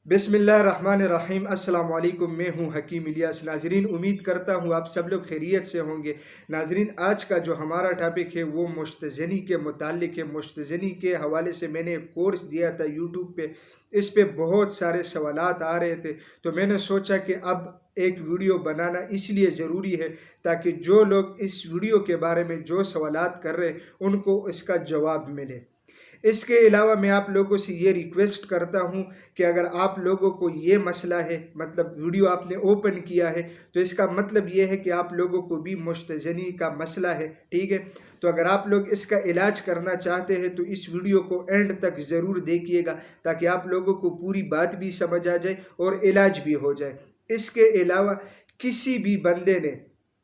बिस्मिल्लाहिर्रहमानिर्रहीम। अस्सलाम वालेकुम। मैं हूं हकीम इलियास। नाजरीन, उम्मीद करता हूं आप सब लोग खैरियत से होंगे। नाजरीन, आज का जो हमारा टॉपिक है वो मुश्तज़नी के मुतालिक है। मुश्तज़नी के हवाले से मैंने एक कोर्स दिया था यूट्यूब पे। इस पे बहुत सारे सवालात आ रहे थे, तो मैंने सोचा कि अब एक वीडियो बनाना इसलिए ज़रूरी है ताकि जो लोग इस वीडियो के बारे में जो सवालात कर रहे हैं उनको इसका जवाब मिले। इसके अलावा मैं आप लोगों से ये रिक्वेस्ट करता हूँ कि अगर आप लोगों को ये मसला है, मतलब वीडियो आपने ओपन किया है, तो इसका मतलब ये है कि आप लोगों को भी मुश्तज़नी का मसला है। ठीक है, तो अगर आप लोग इसका इलाज करना चाहते हैं तो इस वीडियो को एंड तक ज़रूर देखिएगा ताकि आप लोगों को पूरी बात भी समझ आ जाए और इलाज भी हो जाए। इसके अलावा किसी भी बंदे ने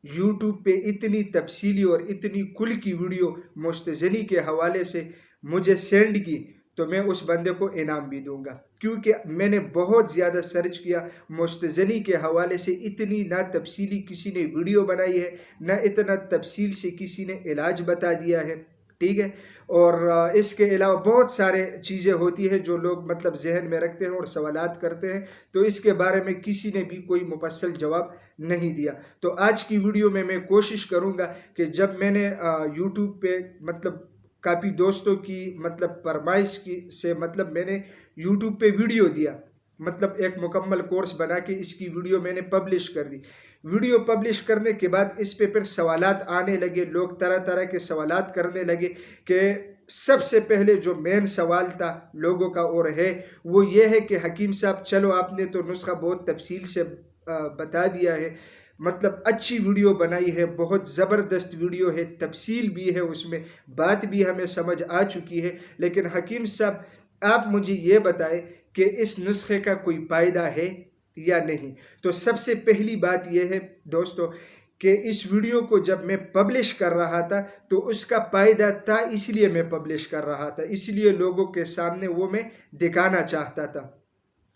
यूट्यूब पे इतनी तफसीली और इतनी खुल की वीडियो मुश्तज़नी के हवाले से मुझे सेंड की तो मैं उस बंदे को इनाम भी दूंगा, क्योंकि मैंने बहुत ज़्यादा सर्च किया। मुश्तज़नी के हवाले से इतनी ना तफसीली किसी ने वीडियो बनाई है, ना इतना तफसील से किसी ने इलाज बता दिया है। ठीक है, और इसके अलावा बहुत सारे चीज़ें होती है जो लोग मतलब जहन में रखते हैं और सवालात करते हैं, तो इसके बारे में किसी ने भी कोई मुफस्सल जवाब नहीं दिया। तो आज की वीडियो में मैं कोशिश करूँगा कि जब मैंने यूट्यूब पे मतलब काफ़ी दोस्तों की मतलब फरमाइश की से मतलब मैंने यूट्यूब पे वीडियो दिया, मतलब एक मुकम्मल कोर्स बना के इसकी वीडियो मैंने पब्लिश कर दी। वीडियो पब्लिश करने के बाद इस पे फिर सवालात आने लगे, लोग तरह तरह के सवालात करने लगे कि सबसे पहले जो मेन सवाल था लोगों का और है वो ये है कि हकीम साहब, चलो आपने तो नुस्खा बहुत तफसील से बता दिया है, मतलब अच्छी वीडियो बनाई है, बहुत ज़बरदस्त वीडियो है, तफसील भी है उसमें, बात भी हमें समझ आ चुकी है, लेकिन हकीम साहब आप मुझे ये बताएं कि इस नुस्खे का कोई फ़ायदा है या नहीं। तो सबसे पहली बात यह है दोस्तों कि इस वीडियो को जब मैं पब्लिश कर रहा था तो उसका फ़ायदा था, इसलिए मैं पब्लिश कर रहा था, इसलिए लोगों के सामने वो मैं दिखाना चाहता था।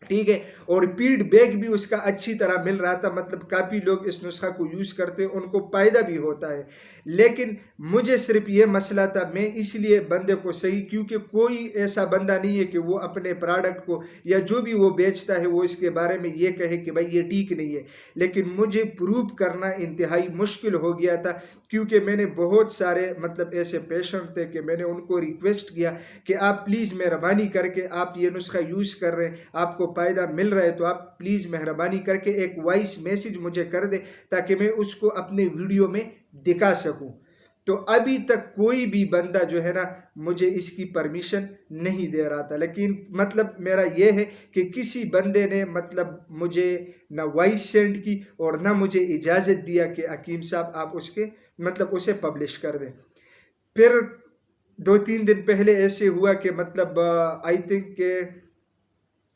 ठीक है, और फीडबैक भी उसका अच्छी तरह मिल रहा था, मतलब काफ़ी लोग इस नुस्खा को यूज़ करते हैं, उनको फ़ायदा भी होता है। लेकिन मुझे सिर्फ ये मसला था, मैं इसलिए बंदे को सही, क्योंकि कोई ऐसा बंदा नहीं है कि वो अपने प्रोडक्ट को या जो भी वो बेचता है वो इसके बारे में ये कहे कि भाई ये ठीक नहीं है। लेकिन मुझे प्रूव करना इंतहाई मुश्किल हो गया था, क्योंकि मैंने बहुत सारे मतलब ऐसे पेशेंट थे कि मैंने उनको रिक्वेस्ट किया कि आप प्लीज़ मेहरबानी करके, आप ये नुस्खा यूज़ कर रहे हैं, आपको फ़ायदा मिल रहा है, तो आप प्लीज़ मेहरबानी करके एक वॉइस मैसेज मुझे कर दें ताकि मैं उसको अपने वीडियो में दिखा सकूं। तो अभी तक कोई भी बंदा जो है ना मुझे इसकी परमिशन नहीं दे रहा था, लेकिन मतलब मेरा ये है कि किसी बंदे ने मतलब मुझे ना वॉइस सेंड की और ना मुझे इजाज़त दिया कि हकीम साहब आप उसके मतलब उसे पब्लिश कर दें। फिर 2-3 दिन पहले ऐसे हुआ कि मतलब आई थिंक के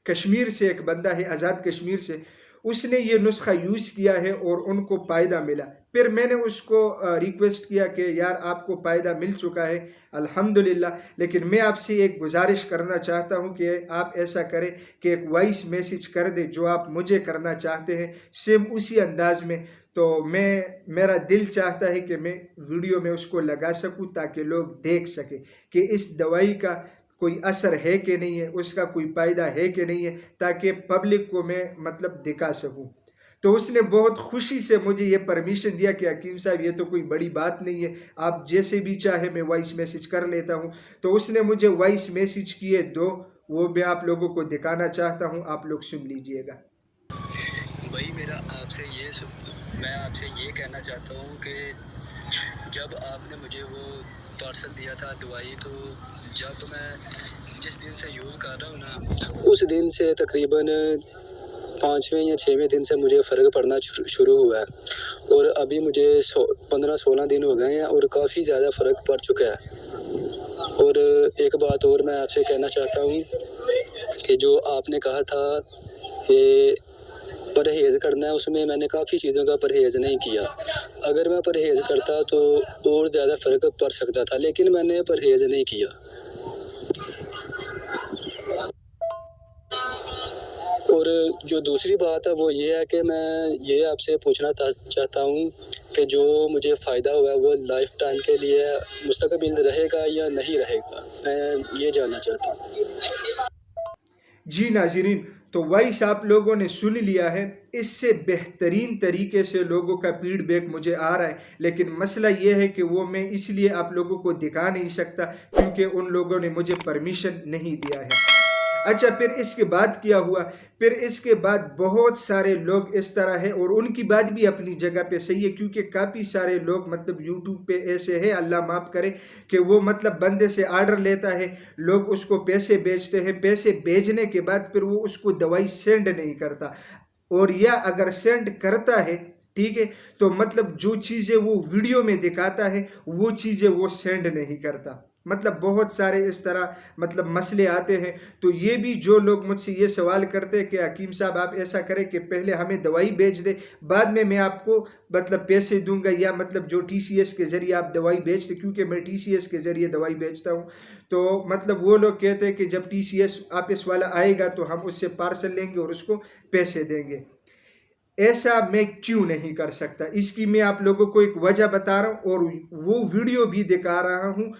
कश्मीर से एक बंदा है, आज़ाद कश्मीर से, उसने ये नुस्खा यूज़ किया है और उनको फ़ायदा मिला। फिर मैंने उसको रिक्वेस्ट किया कि यार आपको फ़ायदा मिल चुका है अल्हम्दुलिल्लाह, लेकिन मैं आपसे एक गुजारिश करना चाहता हूँ कि आप ऐसा करें कि एक वॉइस मैसेज कर दें जो आप मुझे करना चाहते हैं, सेम उसी अंदाज में। तो मेरा दिल चाहता है कि मैं वीडियो में उसको लगा सकूँ ताकि लोग देख सकें कि इस दवाई का कोई असर है कि नहीं है, उसका कोई फ़ायदा है कि नहीं है, ताकि पब्लिक को मैं मतलब दिखा सकूं। तो उसने बहुत खुशी से मुझे ये परमिशन दिया कि हकीम साहब ये तो कोई बड़ी बात नहीं है, आप जैसे भी चाहे मैं वॉइस मैसेज कर लेता हूँ। तो उसने मुझे वॉइस मैसेज किए दो, वो मैं आप लोगों को दिखाना चाहता हूँ, आप लोग सुन लीजिएगा। वही मेरा आपसे मैं आपसे ये कहना चाहता हूँ कि जब आपने मुझे वो पार्सल दिया था दवाई, तो जब मैं जिस दिन से यूज़ कर रहा हूँ ना, उस दिन से तकरीबन 5वें या 6वें दिन से मुझे फ़र्क पड़ना शुरू हुआ है, और अभी मुझे 15-16 दिन हो गए हैं और काफ़ी ज़्यादा फ़र्क पड़ चुका है। और एक बात और मैं आपसे कहना चाहता हूँ कि जो आपने कहा था कि परहेज़ करना है, उसमें मैंने काफ़ी चीज़ों का परहेज़ नहीं किया। अगर मैं परहेज़ करता तो और ज़्यादा फ़र्क पड़ सकता था, लेकिन मैंने परहेज़ नहीं किया। और जो दूसरी बात है वो ये है कि मैं ये आपसे पूछना चाहता हूँ कि जो मुझे फ़ायदा हुआ है वो लाइफ़ टाइम के लिए मुस्तक़बिल रहेगा या नहीं रहेगा? मैं ये जानना चाहता हूँ। जी नाज़रीन, तो वॉइस आप लोगों ने सुन लिया है, इससे बेहतरीन तरीके से लोगों का फीडबैक मुझे आ रहा है, लेकिन मसला ये है कि वो मैं इसलिए आप लोगों को दिखा नहीं सकता क्योंकि उन लोगों ने मुझे परमिशन नहीं दिया है। अच्छा, फिर इसके बाद क्या हुआ? फिर इसके बाद बहुत सारे लोग इस तरह है, और उनकी बात भी अपनी जगह पे सही है, क्योंकि काफ़ी सारे लोग मतलब यूट्यूब पे ऐसे है, अल्लाह माफ़ करे, कि वो मतलब बंदे से आर्डर लेता है, लोग उसको पैसे भेजते हैं, पैसे भेजने के बाद फिर वो उसको दवाई सेंड नहीं करता, और या अगर सेंड करता है, ठीक है, तो मतलब जो चीज़ें वो वीडियो में दिखाता है वो चीज़ें वो सेंड नहीं करता। मतलब बहुत सारे इस तरह मतलब मसले आते हैं। तो ये भी जो लोग मुझसे ये सवाल करते हैं कि हकीम साहब आप ऐसा करें कि पहले हमें दवाई भेज दे, बाद में मैं आपको मतलब पैसे दूंगा, या मतलब जो TCS के ज़रिए आप दवाई भेजते, क्योंकि मैं TCS के ज़रिए दवाई भेजता हूँ, तो मतलब वो लोग कहते हैं कि जब TCS ऑफिस वाला आएगा तो हम उससे पार्सल लेंगे और उसको पैसे देंगे। ऐसा मैं क्यों नहीं कर सकता? इसकी मैं आप लोगों को एक वजह बता रहा हूँ, और वो वीडियो भी दिखा रहा हूँ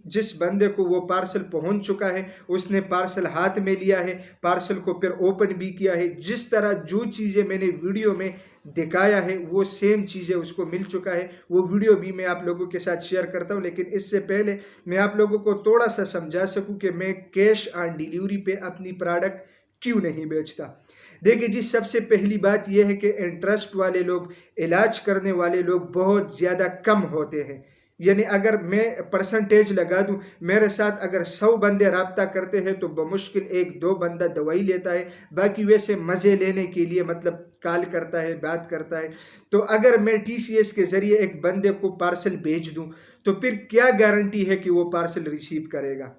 जिस बंदे को वो पार्सल पहुंच चुका है, उसने पार्सल हाथ में लिया है, पार्सल को फिर ओपन भी किया है, जिस तरह जो चीज़ें मैंने वीडियो में दिखाया है वो सेम चीज़ें उसको मिल चुका है। वो वीडियो भी मैं आप लोगों के साथ शेयर करता हूँ, लेकिन इससे पहले मैं आप लोगों को थोड़ा सा समझा सकूँ कि मैं कैश ऑन डिलीवरी पे अपनी प्रोडक्ट क्यों नहीं बेचता। देखिए जी, सबसे पहली बात यह है कि इंटरेस्ट वाले लोग, इलाज करने वाले लोग बहुत ज़्यादा कम होते हैं। यानी अगर मैं परसेंटेज लगा दूं, मेरे साथ अगर 100 बंदे रब्ता करते हैं तो बमुश्किल 1-2 बंदा दवाई लेता है, बाकी वैसे मज़े लेने के लिए मतलब कॉल करता है, बात करता है। तो अगर मैं TCS के ज़रिए एक बंदे को पार्सल भेज दूं तो फिर क्या गारंटी है कि वो पार्सल रिसीव करेगा?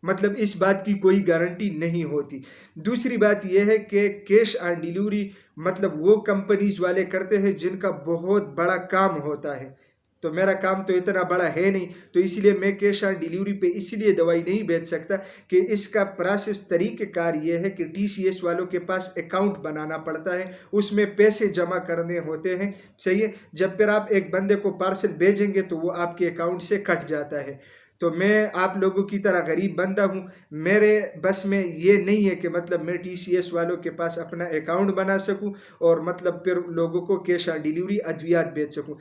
मतलब इस बात की कोई गारंटी नहीं होती। दूसरी बात यह है कि कैश ऑन डिलीवरी मतलब वो कंपनीज वाले करते हैं जिनका बहुत बड़ा काम होता है, तो मेरा काम तो इतना बड़ा है नहीं, तो इसलिए मैं कैश ऑन डिलीवरी पे इसलिए दवाई नहीं बेच सकता कि इसका प्रोसेस तरीक़ेकार ये है कि TCS वालों के पास अकाउंट बनाना पड़ता है, उसमें पैसे जमा करने होते हैं, सही है। जब फिर आप एक बंदे को पार्सल भेजेंगे तो वो आपके अकाउंट से कट जाता है। तो मैं आप लोगों की तरह गरीब बंदा हूँ, मेरे बस में ये नहीं है कि मतलब मैं TCS वालों के पास अपना अकाउंट बना सकूँ और मतलब फिर लोगों को कैश ऑन डिलीवरी अद्वियात बेच सकूँ।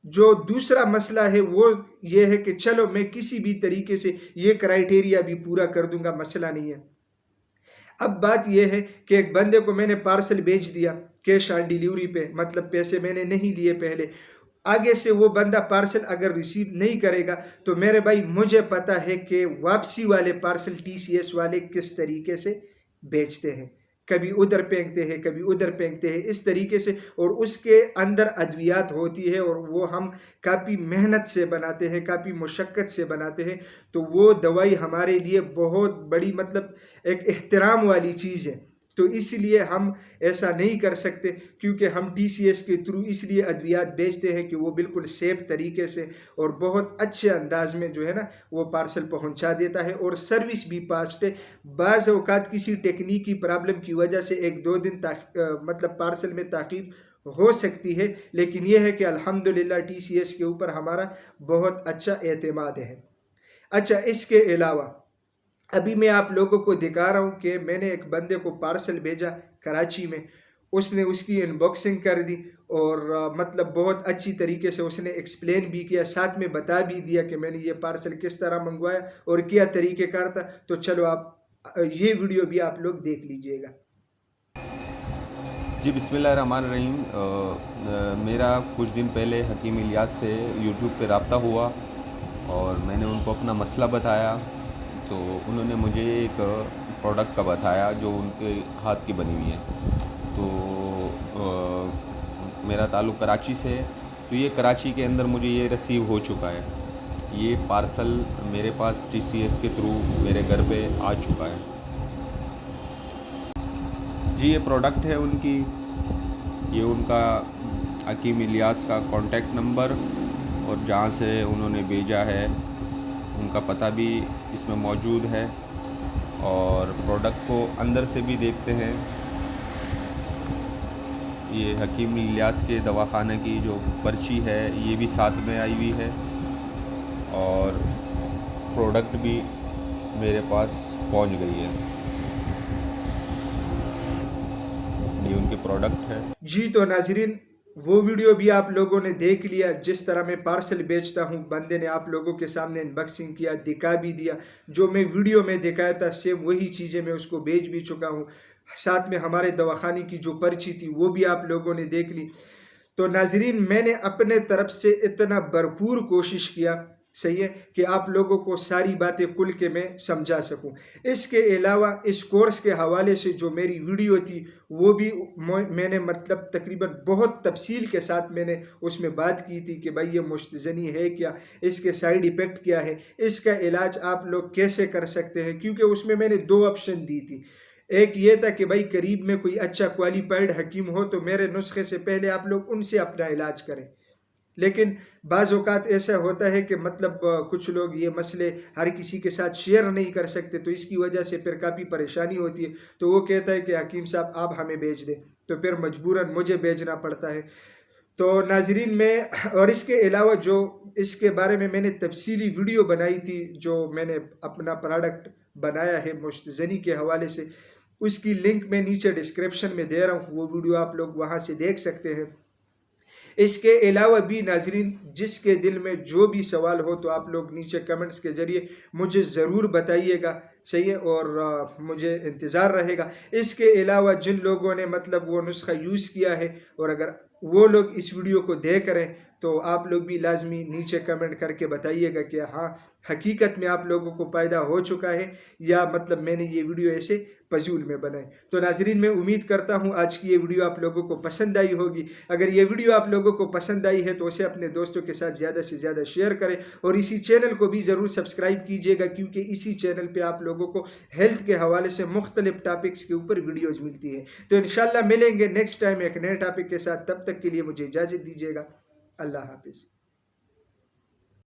जो दूसरा मसला है वो ये है कि चलो मैं किसी भी तरीके से ये क्राइटेरिया भी पूरा कर दूंगा, मसला नहीं है। अब बात यह है कि एक बंदे को मैंने पार्सल भेज दिया कैश ऑन डिलीवरी पे, मतलब पैसे मैंने नहीं लिए पहले, आगे से वो बंदा पार्सल अगर रिसीव नहीं करेगा तो मेरे भाई मुझे पता है कि वापसी वाले पार्सल TCS वाले किस तरीके से बेचते हैं, कभी उधर फेंकते हैं, कभी उधर फेंकते हैं, इस तरीके से, और उसके अंदर अद्वियात होती है और वो हम काफ़ी मेहनत से बनाते हैं, काफ़ी मुशक्क़त से बनाते हैं, तो वो दवाई हमारे लिए बहुत बड़ी मतलब एक एहतराम वाली चीज़ है। तो इसलिए हम ऐसा नहीं कर सकते, क्योंकि हम TCS के थ्रू इसलिए अद्वियात भेजते हैं कि वो बिल्कुल सेफ तरीके से और बहुत अच्छे अंदाज में जो है ना वो पार्सल पहुंचा देता है, और सर्विस भी फास्ट है। बाज़ औक़ात किसी टेक्निकी प्रॉब्लम की वजह से 1-2 दिन मतलब पार्सल में ताख़ीर हो सकती है, लेकिन यह है कि अल्हम्दुलिल्लाह TCS के ऊपर हमारा बहुत अच्छा एतमाद है। अच्छा, इसके अलावा अभी मैं आप लोगों को दिखा रहा हूँ कि मैंने एक बंदे को पार्सल भेजा कराची में, उसने उसकी अनबॉक्सिंग कर दी और मतलब बहुत अच्छी तरीके से उसने एक्सप्लेन भी किया, साथ में बता भी दिया कि मैंने ये पार्सल किस तरह मंगवाया और क्या तरीक़ेकार था। तो चलो आप ये वीडियो भी आप लोग देख लीजिएगा। जी बिस्मिल्लाहिर्रहमानिर्रहीम। मेरा कुछ दिन पहले हकीम इलियास से यूट्यूब पे रब्ता हुआ और मैंने उनको अपना मसला बताया, तो उन्होंने मुझे एक प्रोडक्ट का बताया जो उनके हाथ की बनी हुई है। तो मेरा ताल्लुक़ कराची से है, तो ये कराची के अंदर मुझे ये रिसीव हो चुका है, ये पार्सल मेरे पास TCS के थ्रू मेरे घर पे आ चुका है। जी ये प्रोडक्ट है उनकी, ये उनका हकीम इलियास का कॉन्टैक्ट नंबर और जहाँ से उन्होंने भेजा है उनका पता भी इसमें मौजूद है, और प्रोडक्ट को अंदर से भी देखते हैं। ये हकीम इलियास के दवाखाने की जो पर्ची है ये भी साथ में आई हुई है, और प्रोडक्ट भी मेरे पास पहुंच गई है। प्रोडक्ट है। जी तो नाजरीन, वो वीडियो भी आप लोगों ने देख लिया, जिस तरह मैं पार्सल बेचता हूँ। बंदे ने आप लोगों के सामने अनबॉक्सिंग किया, दिखा भी दिया। जो मैं वीडियो में दिखाया था सेम वही चीज़ें मैं उसको बेच भी चुका हूँ। साथ में हमारे दवाखाने की जो पर्ची थी वो भी आप लोगों ने देख ली। तो नाजरीन, मैंने अपने तरफ से इतना भरपूर कोशिश किया, सही है, कि आप लोगों को सारी बातें खुल के मैं समझा सकूं। इसके अलावा इस कोर्स के हवाले से जो मेरी वीडियो थी वो भी मैंने मतलब तकरीबन बहुत तफसील के साथ मैंने उसमें बात की थी कि भाई ये मुश्तजनी है क्या, इसके साइड इफ़ेक्ट क्या है, इसका इलाज आप लोग कैसे कर सकते हैं। क्योंकि उसमें मैंने 2 ऑप्शन दी थी। एक ये था कि भाई करीब में कोई अच्छा क्वालिफाइड हकीम हो तो मेरे नुस्खे से पहले आप लोग उनसे अपना इलाज करें। लेकिन बाज़ औक़ात ऐसा होता है कि मतलब कुछ लोग ये मसले हर किसी के साथ शेयर नहीं कर सकते, तो इसकी वजह से फिर काफ़ी परेशानी होती है। तो वो कहता है कि हकीम साहब आप हमें भेज दें, तो फिर मजबूरन मुझे भेजना पड़ता है। तो नाजरीन, मैं और इसके अलावा जो इसके बारे में मैंने तफसीली वीडियो बनाई थी, जो मैंने अपना प्रोडक्ट बनाया है मुश्तजनी के हवाले से, उसकी लिंक मैं नीचे डिस्क्रिप्शन में दे रहा हूँ। वो वीडियो आप लोग वहाँ से देख सकते हैं। इसके अलावा भी नाजरीन, जिसके दिल में जो भी सवाल हो तो आप लोग नीचे कमेंट्स के ज़रिए मुझे ज़रूर बताइएगा, सही है, और मुझे इंतज़ार रहेगा। इसके अलावा जिन लोगों ने मतलब वो नुस्खा यूज़ किया है और अगर वो लोग इस वीडियो को देख रहे हैं तो आप लोग भी लाजमी नीचे कमेंट करके बताइएगा कि हाँ हकीकत में आप लोगों को फ़ायदा हो चुका है या मतलब मैंने ये वीडियो ऐसे फजूल में बनाए। तो नाजरीन, मैं उम्मीद करता हूँ आज की ये वीडियो आप लोगों को पसंद आई होगी। अगर ये वीडियो आप लोगों को पसंद आई है तो उसे अपने दोस्तों के साथ ज़्यादा से ज़्यादा शेयर करें और इसी चैनल को भी ज़रूर सब्सक्राइब कीजिएगा, क्योंकि इसी चैनल पे आप लोगों को हेल्थ के हवाले से मुख्तलिफ टॉपिक्स के ऊपर वीडियोज़ मिलती है। तो इंशाल्लाह मिलेंगे नेक्स्ट टाइम एक नए टॉपिक के साथ। तब तक के लिए मुझे इजाज़त दीजिएगा। अल्लाह हाफिज़।